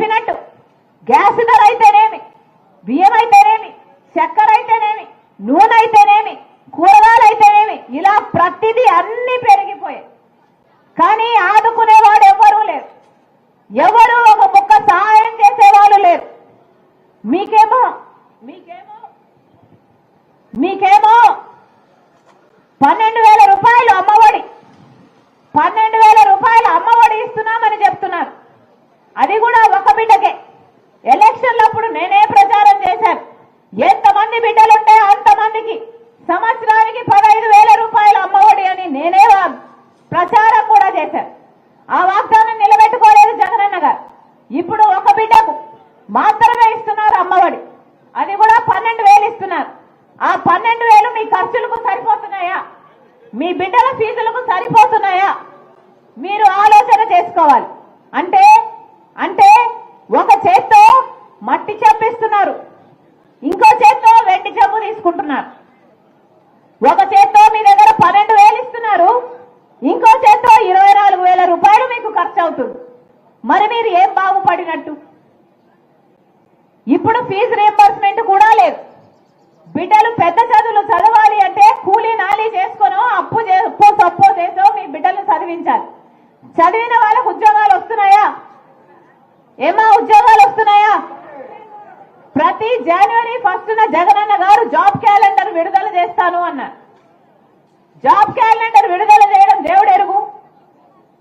చెప్పినట్టు గ్యాస్ ధర అయితేనేమి, బియ్యం అయితేనేమి, చక్కెర అయితేనేమి, నూనె అయితేనేమి, కూరగాయలు అయితేనేమి, ఇలా ప్రతిదీ అన్ని పెరిగిపోయాయి. కానీ ఆదుకునేవాడు ఎవరూ లేరు, ఎవరు ఒక ముక్క సహాయం చేసేవాళ్ళు లేరు. మీకేమో మీకేమో మీకేమో 12,000 రూపాయలు అమ్మఒడి, 12,000 రూపాయలు అమ్మఒడి ఇస్తున్నామని చెప్తున్నారు. అది కూడా ఒక బిడ్డకే. ఎలక్షన్లప్పుడు నేనే ప్రచారం చేశాను, ఎంతమంది బిడ్డలుంటే అంతమందికి సంవత్సరానికి 15,000 రూపాయలు అమ్మఒడి అని నేనే ప్రచారం కూడా చేశాను. ఆ వాగ్దానం నిలబెట్టుకోలేదు జగనన్న గారు. ఇప్పుడు ఒక బిడ్డకు మాత్రమే ఇస్తున్నారు అమ్మఒడి, అది కూడా 12,000 ఇస్తున్నారు. ఆ 12,000 మీ ఖర్చులకు సరిపోతున్నాయా, మీ బిడ్డల ఫీజులకు సరిపోతున్నాయా మీరు ఆలోచన చేసుకోవాలి. అంటే అంటే ఒక చేత్తో మట్టి చెప్పిస్తున్నారు, ఇంకో చేత్తో వెండి జబ్బు తీసుకుంటున్నారు. ఒక చేత్తో మీ దగ్గర 12,000 ఇస్తున్నారు, ఇంకో చేత్తో 24,000 రూపాయలు మీకు ఖర్చు అవుతుంది. మరి మీరు ఏం బాగుపడినట్టు? ఇప్పుడు ఫీజు రీంబర్స్మెంట్ కూడా లేదు. బిడ్డలు పెద్ద చదువులు చదవాలి అంటే కూలీ నాలీ చేసుకునో అప్పు సప్పో చేసో మీ బిడ్డలను చదివించాలి. చదివిన వాళ్ళకు ఉద్యోగాలు వస్తున్నాయా? ఏమా ఉద్యోగాలు వస్తున్నాయా? ప్రతి జనవరి 1న జగనన్న గారు జాబ్ క్యాలెండర్ విడుదల చేస్తాను అన్నారు. జాబ్ క్యాలెండర్ విడుదల చేయడం దేవుడు ఎరుగు.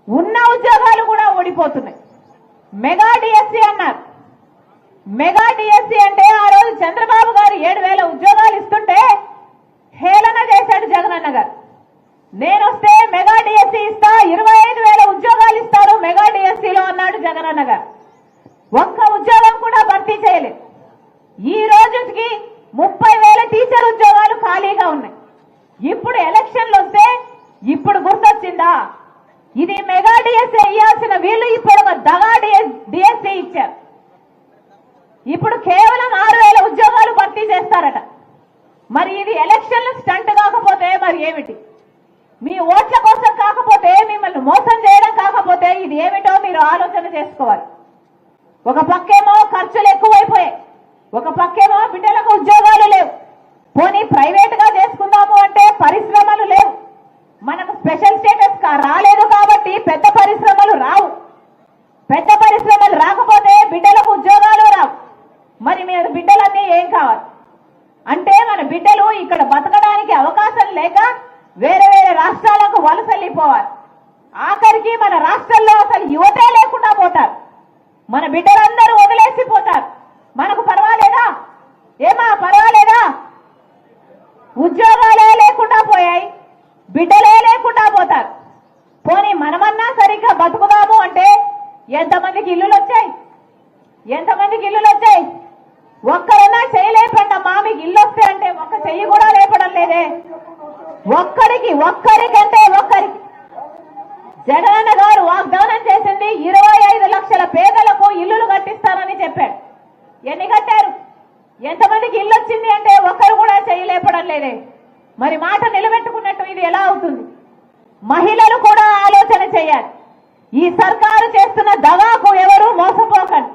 ఉన్న ఉద్యోగాలు కూడా ఓడిపోతున్నాయి. మెగా డిఎస్సి అన్నారు. మెగా డిఎస్సి అంటే ఆ రోజు చంద్రబాబు గారు 7,000 ఉద్యోగాలు ఇస్తుంటే హేళన చేశాడు జగనన్న గారు. నేను వస్తే మెగా డిఎస్సి ఇస్తా, 25,000 ఉద్యోగాలు ఇస్తారు మెగా డిఎస్సిలో అన్నాడు జగనన్న గారు. ఒక్క ఉద్యోగం కూడా భర్తీ చేయలేదు. ఈ రోజుకి 30,000 టీచర్ ఉద్యోగాలు ఖాళీగా ఉన్నాయి. ఇప్పుడు ఎలక్షన్లు వస్తే ఇప్పుడు గుర్తొచ్చిందా? ఇది మెగా డిఎస్సి ఇవ్వాల్సిన వీళ్ళు ఇప్పుడు ఒక దగా డిఎస్సి ఇచ్చారు. ఇప్పుడు కేవలం 6,000 ఉద్యోగాలు భర్తీ చేస్తారట. మరి ఇది ఎలక్షన్లు స్టంట్ కాకపోతే మరి ఏమిటి? మీ ఓట్ల కోసం కాకపోతే, మిమ్మల్ని మోసం చేయడం కాకపోతే ఇది ఏమిటో మీరు ఆలోచన చేసుకోవాలి. ఒక పక్కేమో ఖర్చులు ఎక్కువైపోయాయి, ఒక పక్కేమో బిడ్డలకు ఉద్యోగాలు లేవు. పోనీ ప్రైవేట్ గా చేసుకుందాము అంటే పరిశ్రమలు లేవు. మనకు స్పెషల్ స్టేటస్ రాలేదు కాబట్టి పెద్ద పరిశ్రమలు రావు. పెద్ద పరిశ్రమలు రాకపోతే బిడ్డలకు ఉద్యోగాలు రావు. మరి మీరు బిడ్డలన్నీ ఏం కావాలి అంటే, మన బిడ్డలు ఇక్కడ బతకడానికి అవకాశం లేక వేరే వేరే రాష్ట్రాలకు వలసల్లిపోవాలి. ఆఖరికి మన రాష్ట్రంలో అసలు యువతే లేకుండా పోతారు. మన బిడ్డలందరూ వదిలేసిపోతారు. మనకు పర్వాలేదా? ఏమా పర్వాలేదా? ఉద్యోగాలే లేకుండా పోయాయి, బిడ్డలే లేకుండా పోతారు. పోనీ మనమన్నా సరిగ్గా బతుకుదాము అంటే ఎంతమందికి ఇల్లులు వచ్చాయి? ఎంతమందికి ఇల్లులు వచ్చాయి? ఒక్కరైనా చేయలేపండమ్మా, మీకు ఇల్లు వస్తే అంటే ఒక్క చెయ్యి కూడా లేపడం లేదే. ఒక్కరికంటే ఒక్కరికి జగనన్న గారు వాగ్దానం చేసింది 25 లక్షల పేదలకు ఇల్లులు కట్టిస్తానని చెప్పాడు. ఎన్ని కట్టారు? ఎంతమందికి ఇల్లు వచ్చింది అంటే ఒక్కరు కూడా చేయలేపడం లేదే. మరి మాట నిలబెట్టుకున్నట్టు ఇది ఎలా అవుతుంది? మహిళలు కూడా ఆలోచన చేయాలి. ఈ సర్కారు చేస్తున్న దగాకు ఎవరు మోసపోకండి.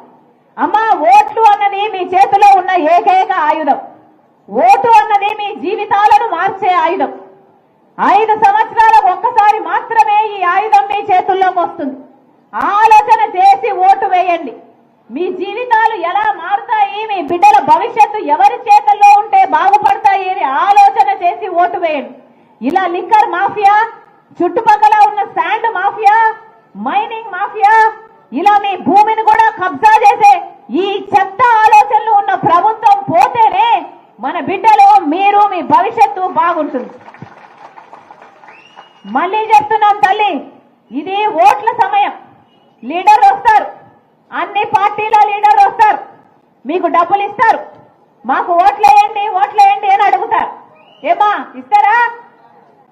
అమ్మా, ఓట్లు అన్నది మీ చేతిలో ఉన్న ఏకైక ఆయుధం. ఓటు అన్నది మీ జీవితాలను మార్చే ఆయుధం. 5 సంవత్సరాలకు ఒక్కసారి మాత్రమే ఈ ఆయుధం మీ చేతుల్లోకి వస్తుంది. ఆలోచన చేసి ఓటు వేయండి. మీ జీవితాలు ఎలా మారుతాయి, మీ బిడ్డల భవిష్యత్తు ఎవరి చేతుల్లో ఉంటే బాగుపడతాయి అని ఆలోచన చేసి ఓటు వేయండి. ఇలా లిక్కర్ మాఫియా, చుట్టుపక్కల ఉన్న శాండ్ మాఫియా, మైనింగ్ మాఫియా, ఇలా మీ భూమిని కూడా కబ్జా చేసే ఈ చెత్త ఆలోచనలు ఉన్న ప్రభుత్వం పోతేనే మన బిడ్డలు, మీరు, మీ భవిష్యత్తు బాగుంటుంది. మళ్ళీ చెప్తున్నాం తల్లి, ఇది ఓట్ల సమయం. లీడర్ వస్తారు, అన్ని పార్టీల లీడర్ వస్తారు, మీకు డబ్బులు ఇస్తారు. మాకు ఓట్లేయండి ఓట్లేయండి అని అడుగుతారు. ఏమా ఇస్తారా?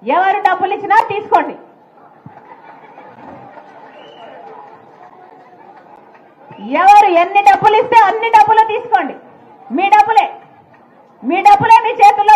ఎవరు డబ్బులు ఇచ్చినా తీసుకోండి. ఎవరు ఎన్ని డబ్బులు ఇస్తే అన్ని డబ్బులు తీసుకోండి. మీ డబ్బులే మీ చేతుల్లో